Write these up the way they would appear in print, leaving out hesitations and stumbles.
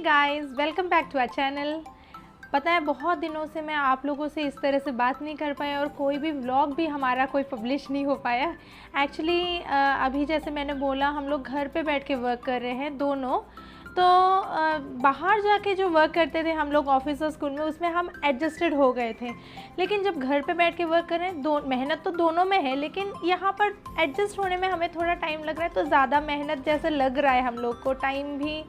Guys, welcome back to our channel. पता है बहुत दिनों से मैं आप लोगों से इस तरह से बात नहीं कर पाया और कोई भी व्लॉग भी हमारा कोई पब्लिश नहीं हो पाया। एक्चुअली अभी जैसे मैंने बोला हम लोग घर पे बैठ के वर्क कर रहे हैं दोनों। तो बाहर जाके जो वर्क करते थे हम लोग ऑफिस और स्कूल में, उसमें हम एडजस्टेड हो गए थे। लेकिन जब घर पे बैठ के वर्क कर रहे हैं, मेहनत तो दोनों में है, लेकिन यहाँ पर एडजस्ट होने में हमें थोड़ा टाइम लग रहा है। तो ज़्यादा मेहनत जैसे लग रहा है, हम लोग को टाइम भी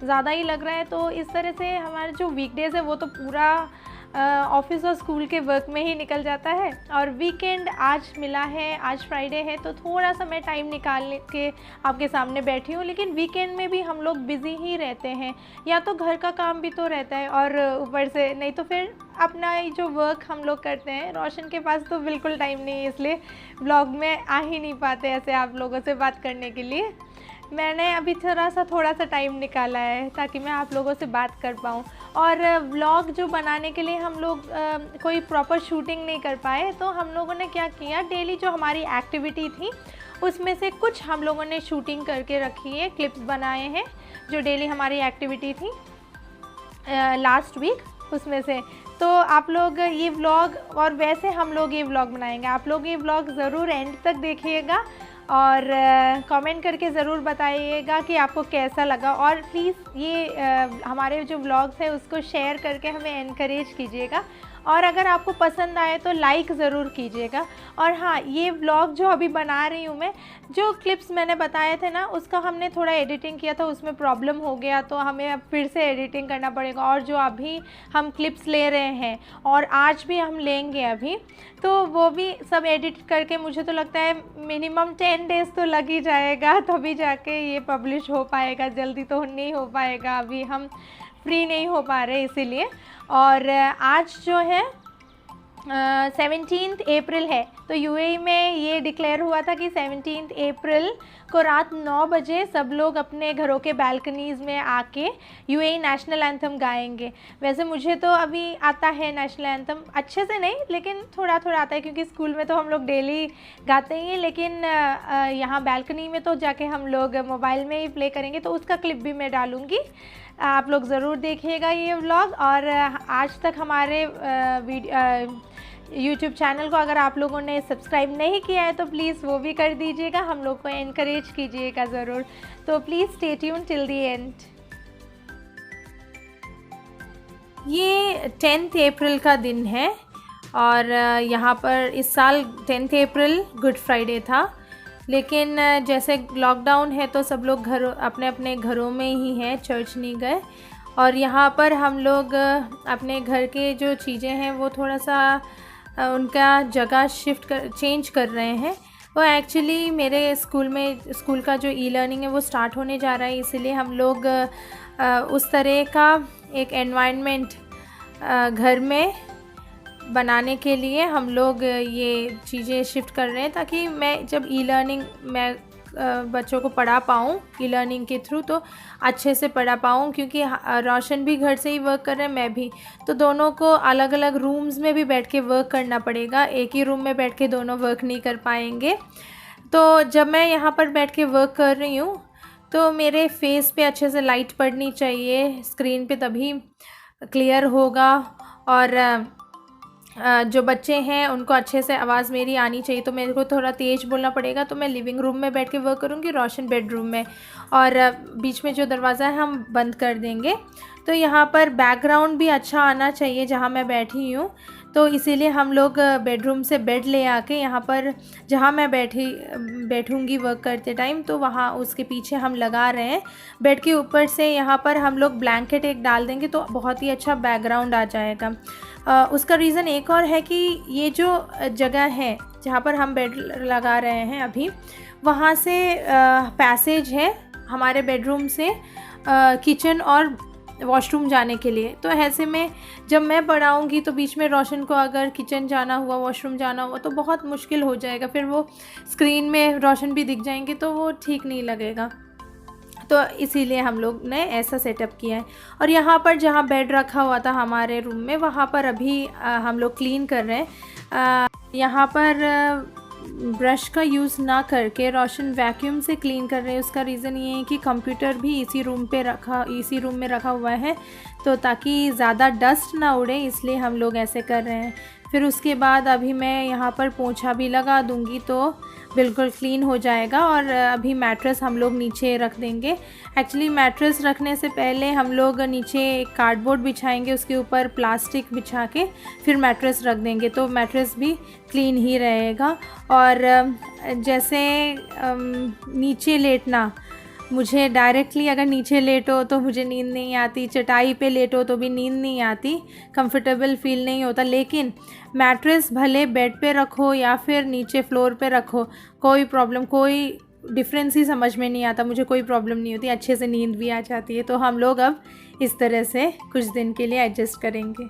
ज़्यादा ही लग रहा है। तो इस तरह से हमारे जो वीकडेज़ है वो तो पूरा ऑफिस और स्कूल के वर्क में ही निकल जाता है। और वीकेंड आज मिला है, आज फ्राइडे है, तो थोड़ा सा मैं टाइम निकाल के आपके सामने बैठी हूँ। लेकिन वीकेंड में भी हम लोग बिज़ी ही रहते हैं, या तो घर का काम भी तो रहता है और ऊपर से नहीं तो फिर अपना ही जो वर्क हम लोग करते हैं। रोशन के पास तो बिल्कुल टाइम नहीं है, इसलिए ब्लॉग में आ ही नहीं पाते ऐसे आप लोगों से बात करने के लिए। मैंने अभी थोड़ा सा टाइम निकाला है ताकि मैं आप लोगों से बात कर पाऊँ। और व्लॉग जो बनाने के लिए हम लोग कोई प्रॉपर शूटिंग नहीं कर पाए, तो हम लोगों ने क्या किया, डेली जो हमारी एक्टिविटी थी उसमें से कुछ हम लोगों ने शूटिंग करके रखी है, क्लिप्स बनाए हैं जो डेली हमारी एक्टिविटी थी लास्ट वीक उसमें से। तो आप लोग ये व्लॉग, और वैसे हम लोग ये व्लॉग बनाएंगे, आप लोग ये व्लॉग ज़रूर एंड तक देखिएगा और कमेंट करके ज़रूर बताइएगा कि आपको कैसा लगा। और प्लीज़ ये हमारे जो व्लॉग्स है उसको शेयर करके हमें एनकरेज कीजिएगा, और अगर आपको पसंद आए तो लाइक ज़रूर कीजिएगा। और हाँ, ये व्लॉग जो अभी बना रही हूँ मैं, जो क्लिप्स मैंने बताए थे ना, उसका हमने थोड़ा एडिटिंग किया था, उसमें प्रॉब्लम हो गया तो हमें अब फिर से एडिटिंग करना पड़ेगा। और जो अभी हम क्लिप्स ले रहे हैं और आज भी हम लेंगे अभी, तो वो भी सब एडिट करके मुझे तो लगता है मिनिमम 10 डेज़ तो लग ही जाएगा, तभी जाके ये पब्लिश हो पाएगा। जल्दी तो नहीं हो पाएगा, अभी हम फ्री नहीं हो पा रहे इसीलिए। और आज जो है 17 अप्रैल है, तो यूएई में ये डिक्लेयर हुआ था कि 17 अप्रैल को रात 9 बजे सब लोग अपने घरों के बालकनीज़ में आके यूएई नेशनल एंथम गाएंगे। वैसे मुझे तो अभी आता है नेशनल एंथम, अच्छे से नहीं लेकिन थोड़ा थोड़ा आता है, क्योंकि स्कूल में तो हम लोग डेली गाते ही हैं। लेकिन यहाँ बालकनी में तो जाके हम लोग मोबाइल में ही प्ले करेंगे, तो उसका क्लिप भी मैं डालूँगी, आप लोग ज़रूर देखिएगा ये व्लॉग। और आज तक हमारे यूट्यूब चैनल को अगर आप लोगों ने सब्सक्राइब नहीं किया है तो प्लीज़ वो भी कर दीजिएगा, हम लोग को एनकरेज कीजिएगा ज़रूर। तो please stay tune till the end. ये 10 अप्रैल का दिन है और यहाँ पर इस साल 10 अप्रैल गुड फ्राइडे था। लेकिन जैसे लॉकडाउन है तो सब लोग अपने अपने घरों में ही हैं, चर्च नहीं गए। और यहाँ पर हम लोग अपने घर के जो चीज़ें हैं वो थोड़ा सा उनका जगह चेंज कर रहे हैं। वो एक्चुअली मेरे स्कूल का जो ई लर्निंग है वो स्टार्ट होने जा रहा है, इसीलिए हम लोग उस तरह का एक एनवायरनमेंट घर में बनाने के लिए हम लोग ये चीज़ें शिफ्ट कर रहे हैं, ताकि मैं जब ई लर्निंग मैं बच्चों को पढ़ा पाऊँ ई लर्निंग के थ्रू, तो अच्छे से पढ़ा पाऊँ। क्योंकि रोशन भी घर से ही वर्क कर रहे हैं, मैं भी, तो दोनों को अलग अलग रूम्स में भी बैठ के वर्क करना पड़ेगा, एक ही रूम में बैठ के दोनों वर्क नहीं कर पाएंगे। तो जब मैं यहाँ पर बैठ के वर्क कर रही हूँ तो मेरे फेस पे अच्छे से लाइट पड़नी चाहिए स्क्रीन पे, तभी क्लियर होगा। और जो बच्चे हैं उनको अच्छे से आवाज़ मेरी आनी चाहिए, तो मेरे को थोड़ा तेज़ बोलना पड़ेगा। तो मैं लिविंग रूम में बैठ के वर्क करूँगी, रोशन बेडरूम में, और बीच में जो दरवाज़ा है हम बंद कर देंगे। तो यहाँ पर बैकग्राउंड भी अच्छा आना चाहिए जहाँ मैं बैठी हूँ, तो इसीलिए हम लोग बेडरूम से बेड ले आके यहाँ पर जहाँ मैं बैठूँगी वर्क करते टाइम, तो वहाँ उसके पीछे हम लगा रहे हैं। बेड के ऊपर से यहाँ पर हम लोग ब्लैंकेट एक डाल देंगे तो बहुत ही अच्छा बैकग्राउंड आ जाएगा। उसका रीज़न एक और है कि ये जो जगह है जहाँ पर हम बेड लगा रहे हैं अभी, वहाँ से पैसेज है हमारे बेडरूम से किचन और वॉशरूम जाने के लिए। तो ऐसे में जब मैं पढ़ाऊँगी तो बीच में रोशन को अगर किचन जाना हुआ, वॉशरूम जाना हुआ, तो बहुत मुश्किल हो जाएगा, फिर वो स्क्रीन में रोशन भी दिख जाएंगे तो वो ठीक नहीं लगेगा। तो इसीलिए हम लोग ने ऐसा सेटअप किया है। और यहाँ पर जहाँ बेड रखा हुआ था हमारे रूम में, वहाँ पर अभी हम लोग क्लीन कर रहे हैं। यहाँ पर ब्रश का यूज़ ना करके रोशन वैक्यूम से क्लीन कर रहे हैं। उसका रीज़न ये है कि कंप्यूटर भी इसी रूम में रखा हुआ है, तो ताकि ज़्यादा डस्ट ना उड़े, इसलिए हम लोग ऐसे कर रहे हैं। फिर उसके बाद अभी मैं यहाँ पर पोंछा भी लगा दूँगी तो बिल्कुल क्लीन हो जाएगा। और अभी मैट्रेस हम लोग नीचे रख देंगे। एक्चुअली मैट्रेस रखने से पहले हम लोग नीचे कार्डबोर्ड बिछाएंगे, उसके ऊपर प्लास्टिक बिछा के फिर मैट्रेस रख देंगे, तो मैट्रेस भी क्लीन ही रहेगा। और जैसे नीचे लेटना, मुझे डायरेक्टली अगर नीचे लेटो तो मुझे नींद नहीं आती, चटाई पे लेटो तो भी नींद नहीं आती, कंफर्टेबल फील नहीं होता। लेकिन मैट्रेस भले बेड पे रखो या फिर नीचे फ्लोर पे रखो, कोई डिफरेंस ही समझ में नहीं आता, मुझे कोई प्रॉब्लम नहीं होती, अच्छे से नींद भी आ जाती है। तो हम लोग अब इस तरह से कुछ दिन के लिए एडजस्ट करेंगे।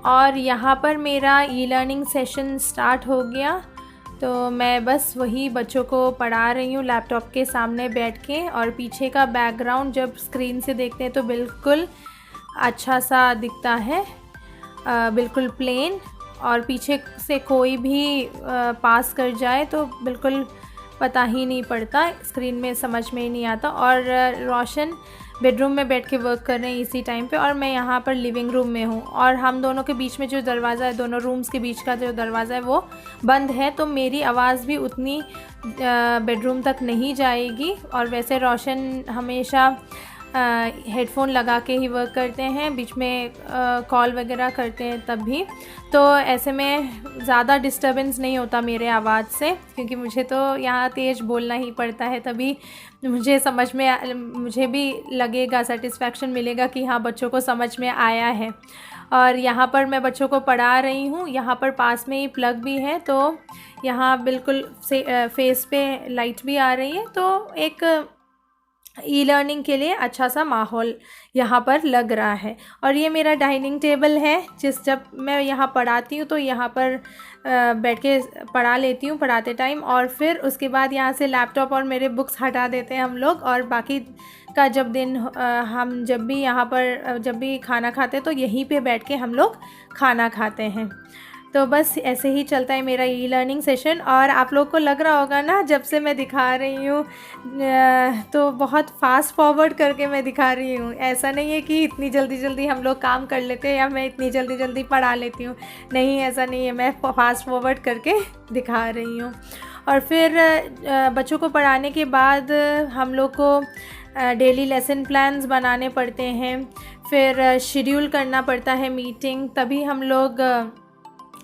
और यहाँ पर मेरा ई लर्निंग सेशन स्टार्ट हो गया, तो मैं बस वही बच्चों को पढ़ा रही हूँ लैपटॉप के सामने बैठ के। और पीछे का बैकग्राउंड जब स्क्रीन से देखते हैं तो बिल्कुल अच्छा सा दिखता है, बिल्कुल प्लेन। और पीछे से कोई भी पास कर जाए तो बिल्कुल पता ही नहीं पड़ता, स्क्रीन में समझ में ही नहीं आता। और रोशन बेडरूम में बैठ के वर्क कर रहे हैं इसी टाइम पे, और मैं यहाँ पर लिविंग रूम में हूँ। और हम दोनों के बीच में जो दरवाज़ा है, दोनों रूम्स के बीच का जो दरवाज़ा है वो बंद है, तो मेरी आवाज़ भी उतनी बेडरूम तक नहीं जाएगी। और वैसे रोशन हमेशा हेडफोन लगा के ही वर्क करते हैं, बीच में कॉल वगैरह करते हैं तब भी, तो ऐसे में ज़्यादा डिस्टर्बेंस नहीं होता मेरे आवाज़ से, क्योंकि मुझे तो यहाँ तेज़ बोलना ही पड़ता है, तभी मुझे भी लगेगा, सेटिस्फेक्शन मिलेगा कि हाँ बच्चों को समझ में आया है। और यहाँ पर मैं बच्चों को पढ़ा रही हूँ, यहाँ पर पास में ही प्लग भी है, तो यहाँ बिल्कुल फेस पे लाइट भी आ रही है, तो एक ई लर्निंग के लिए अच्छा सा माहौल यहाँ पर लग रहा है। और ये मेरा डाइनिंग टेबल है, जब मैं यहाँ पढ़ाती हूँ तो यहाँ पर बैठ के पढ़ा लेती हूँ पढ़ाते टाइम, और फिर उसके बाद यहाँ से लैपटॉप और मेरे बुक्स हटा देते हैं हम लोग। और बाकी का हम जब भी यहाँ पर जब भी खाना खाते हैं तो यहीं पे बैठ के हम लोग खाना खाते हैं। तो बस ऐसे ही चलता है मेरा ई लर्निंग सेशन। और आप लोग को लग रहा होगा ना, जब से मैं दिखा रही हूँ तो बहुत फास्ट फॉरवर्ड करके मैं दिखा रही हूँ। ऐसा नहीं है कि इतनी जल्दी जल्दी हम लोग काम कर लेते हैं या मैं इतनी जल्दी जल्दी पढ़ा लेती हूँ, नहीं, ऐसा नहीं है, मैं फास्ट फॉरवर्ड करके दिखा रही हूँ। और फिर बच्चों को पढ़ाने के बाद हम लोग को डेली लेसन प्लान्स बनाने पड़ते हैं, फिर शेड्यूल करना पड़ता है मीटिंग, तभी हम लोग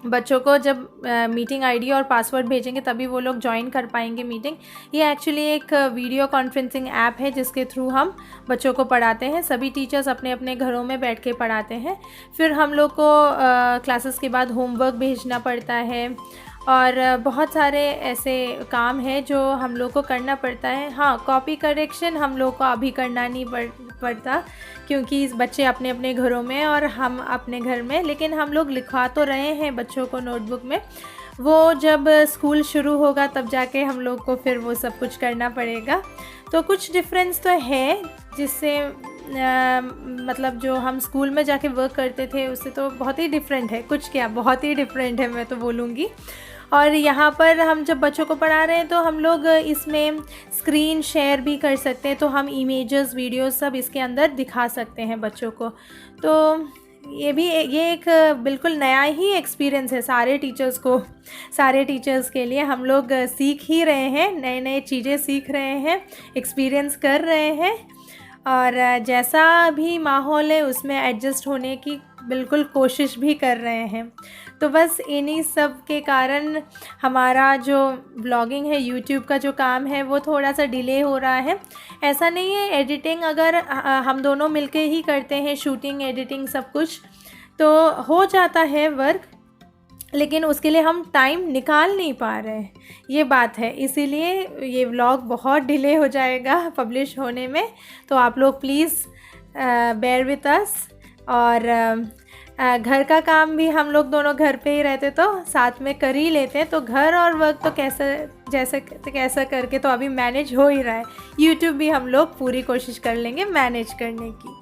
बच्चों को जब मीटिंग आईडी और पासवर्ड भेजेंगे तभी वो लोग ज्वाइन कर पाएंगे मीटिंग। ये एक्चुअली एक वीडियो कॉन्फ्रेंसिंग ऐप है जिसके थ्रू हम बच्चों को पढ़ाते हैं। सभी टीचर्स अपने अपने घरों में बैठ के पढ़ाते हैं। फिर हम लोग को क्लासेस के बाद होमवर्क भेजना पड़ता है और बहुत सारे ऐसे काम हैं जो हम लोग को करना पड़ता है। हाँ, कॉपी करेक्शन हम लोग को अभी करना नहीं पड़ता क्योंकि बच्चे अपने अपने घरों में और हम अपने घर में, लेकिन हम लोग लिखवा तो रहे हैं बच्चों को नोटबुक में। वो जब स्कूल शुरू होगा तब जाके हम लोग को फिर वो सब कुछ करना पड़ेगा। तो कुछ डिफरेंस तो है जिससे मतलब जो हम स्कूल में जाके वर्क करते थे उससे तो बहुत ही डिफरेंट है, कुछ क्या बहुत ही डिफरेंट है मैं तो बोलूँगी। और यहाँ पर हम जब बच्चों को पढ़ा रहे हैं तो हम लोग इसमें स्क्रीन शेयर भी कर सकते हैं, तो हम इमेजेस वीडियोस सब इसके अंदर दिखा सकते हैं बच्चों को। तो ये एक बिल्कुल नया ही एक्सपीरियंस है सारे टीचर्स के लिए। हम लोग सीख ही रहे हैं, नए नए चीज़ें सीख रहे हैं, एक्सपीरियंस कर रहे हैं। और जैसा भी माहौल है उसमें एडजस्ट होने की बिल्कुल कोशिश भी कर रहे हैं। तो बस इन्हीं सब के कारण हमारा जो ब्लॉगिंग है, यूट्यूब का जो काम है वो थोड़ा सा डिले हो रहा है। ऐसा नहीं है, एडिटिंग अगर हम दोनों मिलके ही करते हैं, शूटिंग एडिटिंग सब कुछ, तो हो जाता है वर्क, लेकिन उसके लिए हम टाइम निकाल नहीं पा रहे हैं, ये बात है। इसीलिए ये व्लॉग बहुत डिले हो जाएगा पब्लिश होने में। तो आप लोग प्लीज़ बेयर विथ अस। और घर का काम भी हम लोग दोनों घर पे ही रहते तो साथ में कर ही लेते हैं, तो घर और वर्क तो कैसा करके तो अभी मैनेज हो ही रहा है। यूट्यूब भी हम लोग पूरी कोशिश कर लेंगे मैनेज करने की।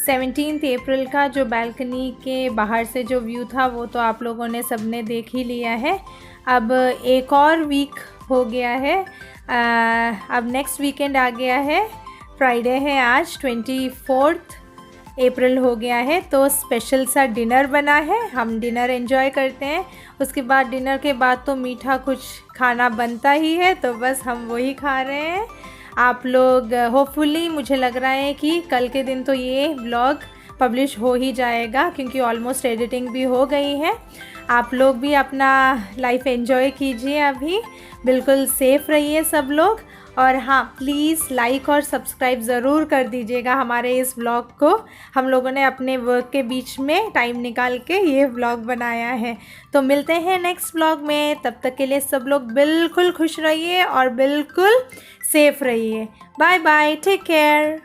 सेवनटीन्थ अप्रैल का जो बालकनी के बाहर से जो व्यू था वो तो आप लोगों ने सबने देख ही लिया है। अब एक और वीक हो गया है, अब नेक्स्ट वीकेंड आ गया है। फ्राइडे है आज, 24 अप्रैल हो गया है। तो स्पेशल सा डिनर बना है, हम डिनर एंजॉय करते हैं। उसके बाद डिनर के बाद तो मीठा कुछ खाना बनता ही है, तो बस हम वही खा रहे हैं। आप लोग होपफुली, मुझे लग रहा है कि कल के दिन तो ये व्लॉग पब्लिश हो ही जाएगा, क्योंकि ऑलमोस्ट एडिटिंग भी हो गई है। आप लोग भी अपना लाइफ एंजॉय कीजिए, अभी बिल्कुल सेफ़ रहिए सब लोग। और हाँ, प्लीज़ लाइक और सब्सक्राइब ज़रूर कर दीजिएगा हमारे इस व्लॉग को। हम लोगों ने अपने वर्क के बीच में टाइम निकाल के ये व्लॉग बनाया है। तो मिलते हैं नेक्स्ट व्लॉग में, तब तक के लिए सब लोग बिल्कुल खुश रहिए और बिल्कुल सेफ़ रहिए। Bye bye, take care.